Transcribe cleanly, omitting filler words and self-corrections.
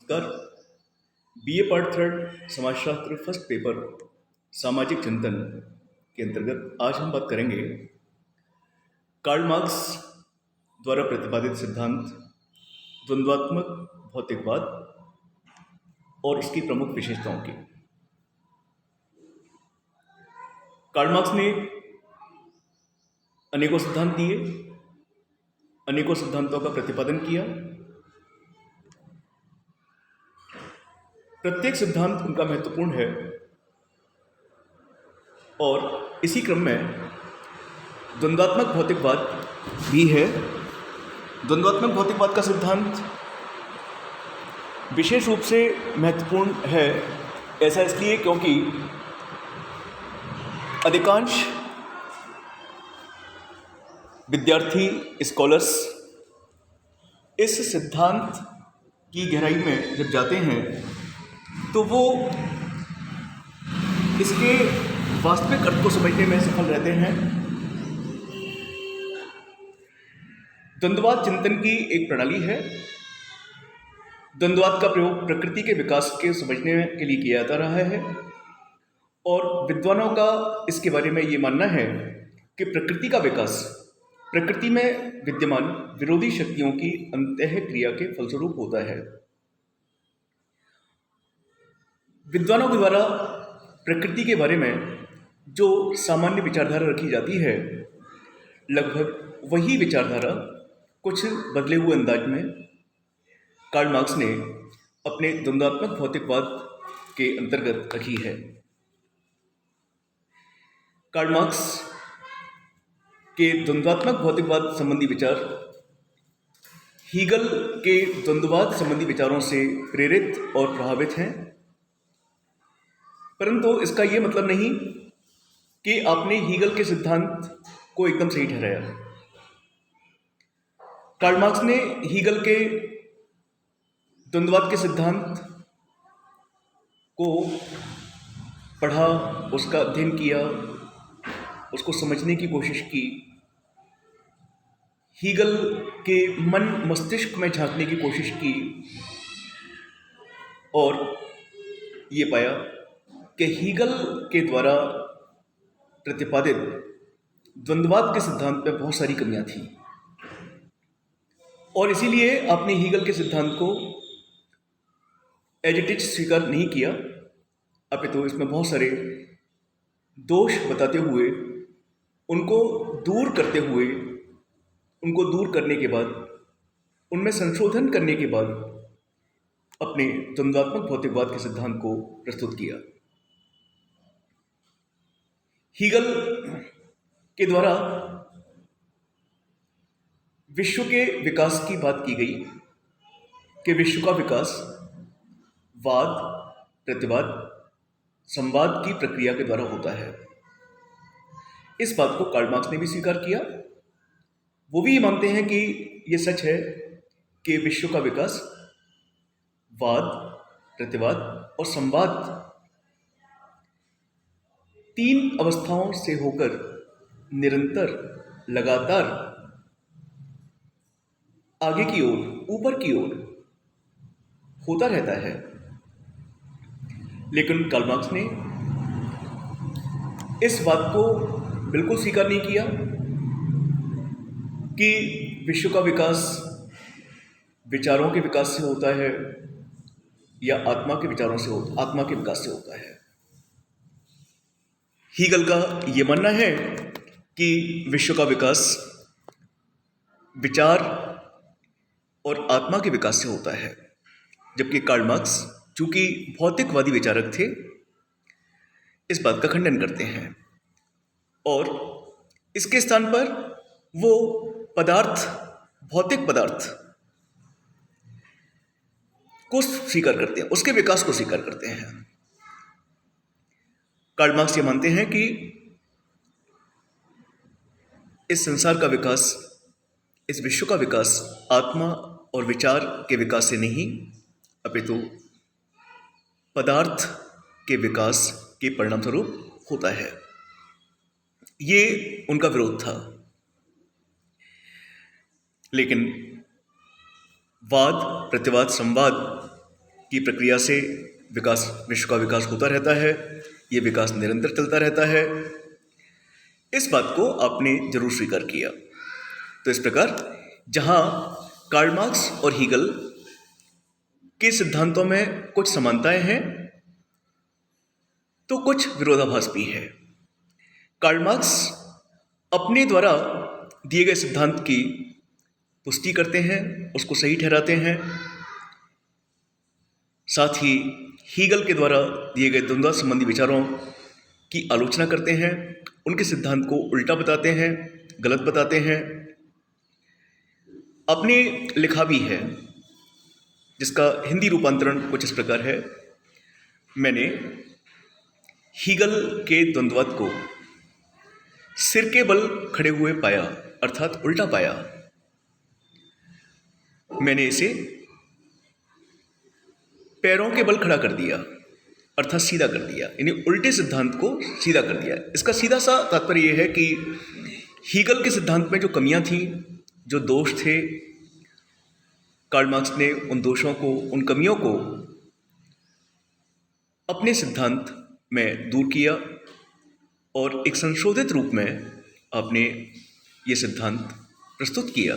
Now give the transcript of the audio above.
कर BA part third समाजशास्त्र first paper सामाजिक चिंतन के अंतर्गत आज हम बात करेंगे कार्ल मार्क्स द्वारा प्रतिपादित सिद्धांत द्वंद्वात्मक भौतिकवाद और इसकी प्रमुख विशेषताओं की। कार्ल मार्क्स ने अनेकों सिद्धांत दिए, अनेकों सिद्धांतों का प्रतिपादन किया। प्रत्येक सिद्धांत उनका महत्वपूर्ण है और इसी क्रम में द्वंद्वात्मक भौतिकवाद भी है। द्वंद्वात्मक भौतिकवाद का सिद्धांत विशेष रूप से महत्वपूर्ण है, ऐसा इसलिए क्योंकि अधिकांश विद्यार्थी स्कॉलर्स इस सिद्धांत की गहराई में जब जाते हैं तो वो इसके वास्तविक अर्थ को समझने में सफल रहते हैं। द्वंद्ववाद चिंतन की एक प्रणाली है। द्वंद्ववाद का प्रयोग प्रकृति के विकास के समझने के लिए किया जाता रहा है और विद्वानों का इसके बारे में ये मानना है कि प्रकृति का विकास प्रकृति में विद्यमान विरोधी शक्तियों की अंतःक्रिया के फलस्वरूप होता है। विद्वानों के द्वारा प्रकृति के बारे में जो सामान्य विचारधारा रखी जाती है, लगभग वही विचारधारा कुछ बदले हुए अंदाज में कार्ल मार्क्स ने अपने द्वंद्वात्मक भौतिकवाद के अंतर्गत रखी है। कार्ल मार्क्स के द्वंद्वात्मक भौतिकवाद संबंधी विचार हीगल के द्वंद्ववाद संबंधी विचारों से प्रेरित और प्रभावित हैं, परंतु इसका यह मतलब नहीं कि आपने हीगल के सिद्धांत को एकदम सही ठहराया। कार्ल मार्क्स ने हीगल के द्वंद्ववाद के सिद्धांत को पढ़ा, उसका अध्ययन किया, उसको समझने की कोशिश की, हीगल के मन मस्तिष्क में झांकने की कोशिश की और ये पाया कि हीगल के द्वारा प्रतिपादित द्वंद्ववाद के सिद्धांत में बहुत सारी कमियां थी और इसीलिए आपने हीगल के सिद्धांत को एज इट इज स्वीकार नहीं किया, अपितु इसमें बहुत सारे दोष बताते हुए, उनको दूर करते हुए, उनको दूर करने के बाद, उनमें संशोधन करने के बाद अपने द्वंद्वात्मक भौतिकवाद के सिद्धांत को प्रस्तुत किया। हीगल के द्वारा विश्व के विकास की बात की गई कि विश्व का विकास वाद, प्रतिवाद, संवाद की प्रक्रिया के द्वारा होता है। इस बात को कार्ल मार्क्स ने भी स्वीकार किया। वो भी ये मानते हैं कि ये सच है कि विश्व का विकास वाद, प्रतिवाद और संवाद तीन अवस्थाओं से होकर निरंतर, लगातार आगे की ओर, ऊपर की ओर होता रहता है। लेकिन कार्ल मार्क्स ने इस बात को बिल्कुल स्वीकार नहीं किया कि विश्व का विकास विचारों के विकास से होता है या आत्मा के विकास से होता है। हीगल का ये मानना है कि विश्व का विकास विचार और आत्मा के विकास से होता है, जबकि कार्ल मार्क्स चूंकि भौतिकवादी विचारक थे, इस बात का खंडन करते हैं और इसके स्थान पर वो भौतिक पदार्थ को स्वीकार करते हैं, उसके विकास को स्वीकार करते हैं। कार्ल मार्क्स ये मानते हैं कि इस संसार का विकास, इस विश्व का विकास आत्मा और विचार के विकास से नहीं, अपितु पदार्थ के विकास के परिणाम स्वरूप होता है। ये उनका विरोध था। लेकिन वाद, प्रतिवाद, संवाद की प्रक्रिया से विश्व का विकास होता रहता है, ये विकास निरंतर चलता रहता है, इस बात को आपने जरूर स्वीकार किया। तो इस प्रकार जहां कार्ल मार्क्स और हीगल के सिद्धांतों में कुछ समानताएं हैं तो कुछ विरोधाभास भी है। कार्ल मार्क्स अपने द्वारा दिए गए सिद्धांत की पुष्टि करते हैं, उसको सही ठहराते हैं, साथ ही हीगल के द्वारा दिए गए द्वंद्व संबंधी विचारों की आलोचना करते हैं, उनके सिद्धांत को उल्टा बताते हैं, गलत बताते हैं। अपने लिखा भी है जिसका हिंदी रूपांतरण कुछ इस प्रकार है। मैंने हीगल के द्वंद्ववाद को सिर के बल खड़े हुए पाया, अर्थात उल्टा पाया। मैंने इसे पैरों के बल खड़ा कर दिया, अर्थात सीधा कर दिया, यानी उल्टे सिद्धांत को सीधा कर दिया। इसका सीधा सा तात्पर्य यह है कि हीगल के सिद्धांत में जो कमियां थी, जो दोष थे, कार्ल मार्क्स ने उन दोषों को, उन कमियों को अपने सिद्धांत में दूर किया और एक संशोधित रूप में आपने ये सिद्धांत प्रस्तुत किया।